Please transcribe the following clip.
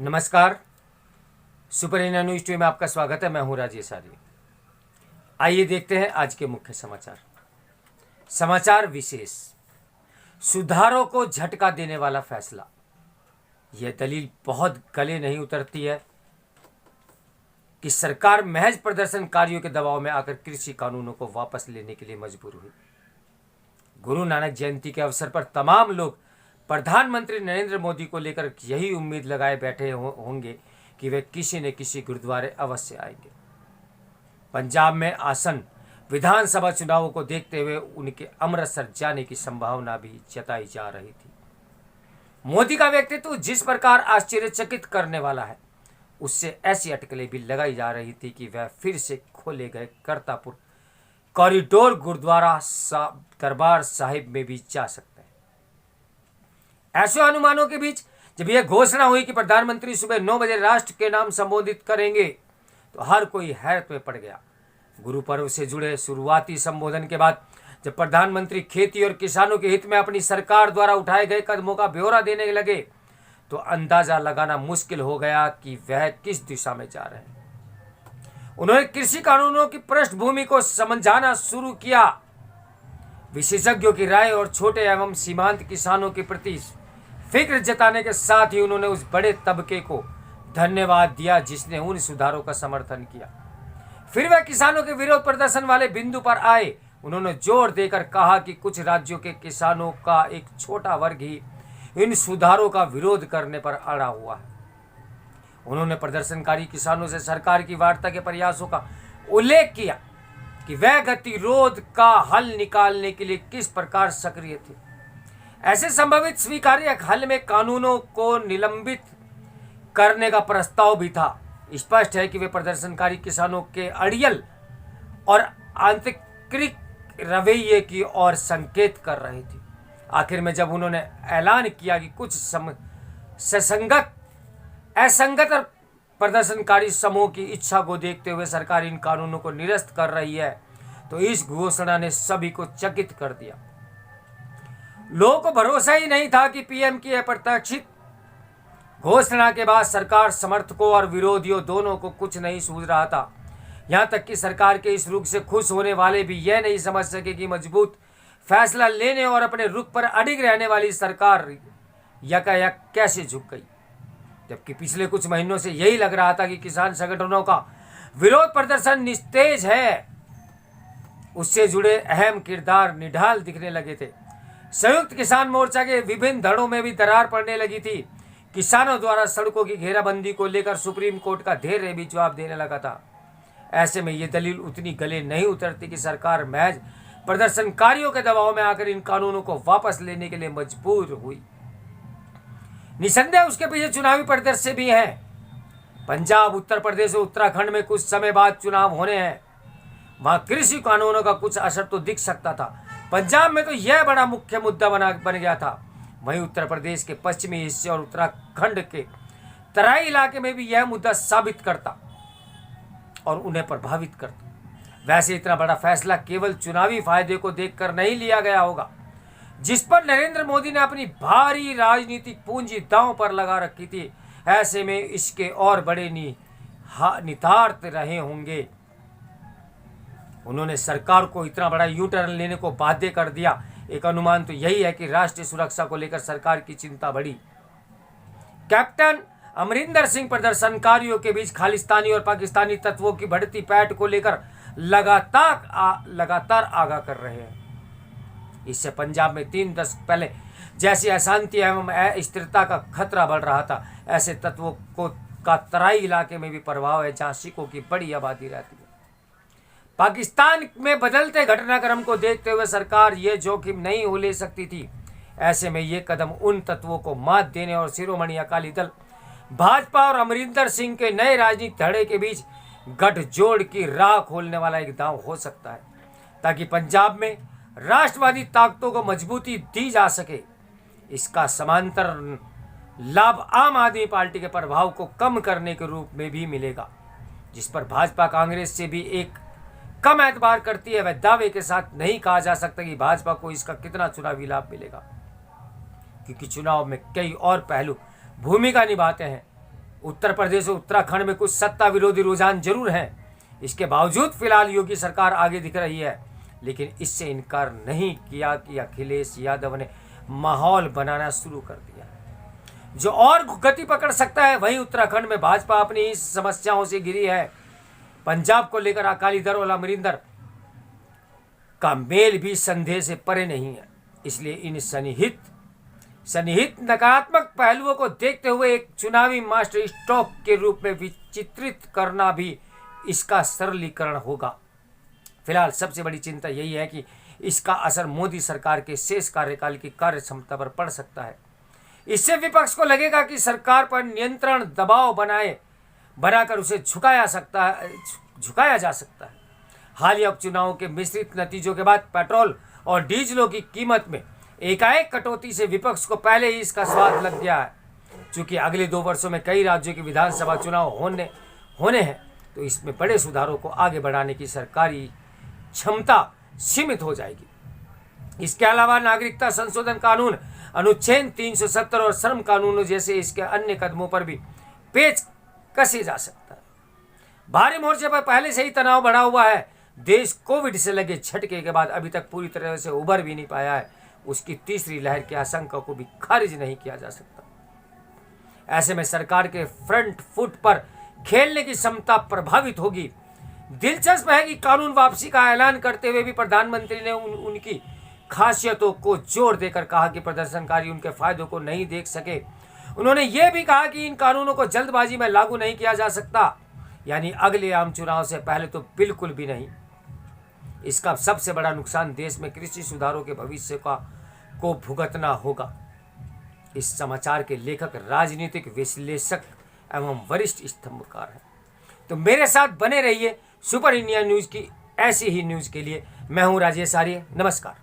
नमस्कार, super India news TV में आपका स्वागत है। मैं हूं राजेश आर्य। आइए देखते हैं आज के मुख्य समाचार। समाचार विशेष, सुधारों को झटका देने वाला फैसला। यह दलील बहुत गले नहीं उतरती है कि सरकार महज प्रदर्शनकारियों के दबाव में आकर कृषि कानूनों को वापस लेने के लिए मजबूर हुई। गुरु नानक जयंती के अवसर पर तमाम लोग प्रधानमंत्री नरेंद्र मोदी को लेकर यही उम्मीद लगाए बैठे होंगे कि वे किसी न किसी गुरुद्वारे अवश्य आएंगे। पंजाब में आसन विधानसभा चुनावों को देखते हुए उनके अमृतसर जाने की संभावना भी जताई जा रही थी। मोदी का व्यक्तित्व जिस प्रकार आश्चर्यचकित करने वाला है, उससे ऐसी अटकलें भी लगाई जा रही थी कि वह फिर से खोले गए करतारपुर कॉरिडोर गुरुद्वारा दरबार साहिब में भी जा सकते हैं। ऐसे अनुमानों के बीच जब यह घोषणा हुई कि प्रधानमंत्री सुबह 9 बजे राष्ट्र के नाम संबोधित करेंगे, तो हर कोई हैरत में पड़ गया। गुरु पर्व से जुड़े शुरुआती संबोधन के बाद जब प्रधानमंत्री खेती और किसानों के हित में अपनी सरकार द्वारा उठाए गए कदमों का ब्यौरा देने लगे, तो अंदाजा लगाना मुश्किल हो गया कि वह किस दिशा में जा रहे हैं। उन्होंने कृषि कानूनों की पृष्ठभूमि को समझाना शुरू किया। विशेषज्ञों की राय और छोटे एवं सीमांत किसानों के प्रति फिक्र जताने के साथ ही उन्होंने उस बड़े तबके को धन्यवाद दिया जिसने उन सुधारों का समर्थन किया। फिर वह किसानों के विरोध प्रदर्शन वाले बिंदु पर आए। उन्होंने जोर देकर कहा कि कुछ राज्यों के किसानों का एक छोटा वर्ग ही इन सुधारों का विरोध करने पर अड़ा हुआ है। उन्होंने प्रदर्शनकारी किसानों से सरकार की वार्ता के प्रयासों का उल्लेख किया कि वह गतिरोध का हल निकालने के लिए किस प्रकार सक्रिय थे। ऐसे संभावित स्वीकार्य हल में कानूनों को निलंबित करने का प्रस्ताव भी था। स्पष्ट है कि वे प्रदर्शनकारी किसानों के अड़ियल और आंतरिक रवैये की ओर संकेत कर रहे थे। आखिर में जब उन्होंने ऐलान किया कि कुछ असंगत और प्रदर्शनकारी समूह की इच्छा को देखते हुए सरकार इन कानूनों को निरस्त कर रही है, तो इस घोषणा ने सभी को चकित कर दिया। लोगों को भरोसा ही नहीं था कि पीएम की अप्रत्याशित घोषणा के बाद सरकार समर्थकों और विरोधियों दोनों को कुछ नहीं सूझ रहा था। यहां तक कि सरकार के इस रुख से खुश होने वाले भी यह नहीं समझ सके कि मजबूत फैसला लेने और अपने रुख पर अडिग रहने वाली सरकार यकायक कैसे झुक गई। जबकि पिछले कुछ महीनों से यही लग रहा था कि किसान संगठनों का विरोध प्रदर्शन निस्तेज है, उससे जुड़े अहम किरदार निढाल दिखने लगे थे। संयुक्त किसान मोर्चा के विभिन्न धड़ों में भी दरार पड़ने लगी थी। किसानों द्वारा सड़कों की घेराबंदी को लेकर सुप्रीम कोर्ट का धैर्य भी जवाब देने लगा था। ऐसे में यह दलील उतनी गले नहीं उतरती कि सरकार महज प्रदर्शनकारियों के दबाव में आकर इन कानूनों को वापस लेने के लिए मजबूर हुई। निसंदेह उसके पीछे चुनावी परिदृश्य भी है। पंजाब, उत्तर प्रदेश और उत्तराखंड में कुछ समय बाद चुनाव होने हैं। वहां कृषि कानूनों का कुछ असर तो दिख सकता था। पंजाब में तो यह बड़ा मुख्य मुद्दा बन गया था। वहीं उत्तर प्रदेश के पश्चिमी हिस्से और उत्तराखंड के तराई इलाके में भी यह मुद्दा साबित करता और उन्हें प्रभावित करता। वैसे इतना बड़ा फैसला केवल चुनावी फायदे को देखकर नहीं लिया गया होगा, जिस पर नरेंद्र मोदी ने अपनी भारी राजनीतिक पूंजी दांव पर लगा रखी थी। ऐसे में इसके और बड़े निहितार्थ रहे होंगे। उन्होंने सरकार को इतना बड़ा यू टर्न लेने को बाध्य कर दिया। एक अनुमान तो यही है कि राष्ट्रीय सुरक्षा को लेकर सरकार की चिंता बढ़ी। कैप्टन अमरिंदर सिंह प्रदर्शनकारियों के बीच खालिस्तानी और पाकिस्तानी तत्वों की बढ़ती पैठ को लेकर लगातार आगाह कर रहे हैं। इससे पंजाब में 3 दशक पहले जैसी अशांति एवं अस्थिरता का खतरा बढ़ रहा था, ऐसे तत्वों का तराई इलाके में भी प्रभाव है, जहां सिखों की बड़ी आबादी रहती है। पाकिस्तान में बदलते घटनाक्रम को देखते हुए सरकार ये जोखिम नहीं हो ले सकती थी। ऐसे में ये कदम उन तत्वों को मात देने और शिरोमणि अकाली दल भाजपा और अमरिंदर सिंह के नए राजनीतिक धड़े के बीच गठजोड़ की राह खोलने वाला एक दांव हो सकता है, ताकि पंजाब में राष्ट्रवादी ताकतों को मजबूती दी जा सके। इसका समांतर लाभ आम आदमी पार्टी के प्रभाव को कम करने के रूप में भी मिलेगा, जिस पर भाजपा कांग्रेस से भी एक कम एतबार करती है, वह दावे के साथ नहीं कहा जा सकता कि भाजपा को इसका कितना चुनावी लाभ मिलेगा, क्योंकि चुनाव में कई और पहलू भूमिका निभाते हैं। उत्तर प्रदेश और उत्तराखंड में कुछ सत्ता विरोधी रुझान जरूर हैं। इसके बावजूद फिलहाल योगी सरकार आगे दिख रही है, लेकिन इससे इनकार नहीं किया कि अखिलेश यादव ने माहौल बनाना शुरू कर दिया जो और गति पकड़ सकता है। वहीं उत्तराखंड में भाजपा अपनी इस समस्याओं से घिरी है। पंजाब को लेकर अकाली दल और अमरिंदर का मेल भी संदेह से परे नहीं है, इसलिए इन सन्निहित नकारात्मक पहलुओं को देखते हुए एक चुनावी मास्टर स्ट्रोक के रूप में विचित्रित करना भी इसका सरलीकरण होगा। फिलहाल सबसे बड़ी चिंता यही है कि इसका असर मोदी सरकार के शेष कार्यकाल की कार्य क्षमता पर पड़ सकता है। इससे विपक्ष को लगेगा कि सरकार पर नियंत्रण दबाव बनाकर उसे झुकाया जा सकता है। हालिया उपचुनावों के मिश्रित नतीजों के बाद पेट्रोल और डीजलों की कीमत में एकाएक कटौती से विपक्ष को पहले ही इसका स्वाद लग गया है। चूंकि अगले 2 वर्षों में कई राज्यों के विधानसभा चुनाव होने हैं, तो इसमें बड़े सुधारों को आगे बढ़ाने की सरकारी क्षमता सीमित हो जाएगी। इसके अलावा नागरिकता संशोधन कानून, अनुच्छेद 370 और श्रम कानूनों जैसे इसके अन्य कदमों पर भी पेच कसे जा सकता है। भारी मोर्चे पर पहले से ही तनाव बढ़ा हुआ है। देश कोविड से लगे झटके के बाद अभी तक पूरी तरह से उभर भी नहीं पाया है। उसकी तीसरी लहर की आशंका को भी खारिज नहीं किया जा सकता। ऐसे में सरकार के फ्रंट फुट पर खेलने की क्षमता प्रभावित होगी। दिलचस्प है कि कानून वापसी का ऐलान करते हुए भी प्रधानमंत्री ने उनकी खासियतों को जोर देकर कहा कि प्रदर्शनकारी उनके फायदों को नहीं देख सके। उन्होंने यह भी कहा कि इन कानूनों को जल्दबाजी में लागू नहीं किया जा सकता, यानी अगले आम चुनाव से पहले तो बिल्कुल भी नहीं। इसका सबसे बड़ा नुकसान देश में कृषि सुधारों के भविष्य को भुगतना होगा। इस समाचार के लेखक राजनीतिक विश्लेषक एवं वरिष्ठ स्तंभकार हैं। तो मेरे साथ बने रहिए सुपर इंडिया न्यूज की ऐसी ही न्यूज के लिए। मैं हूं राजेश आर्य। नमस्कार।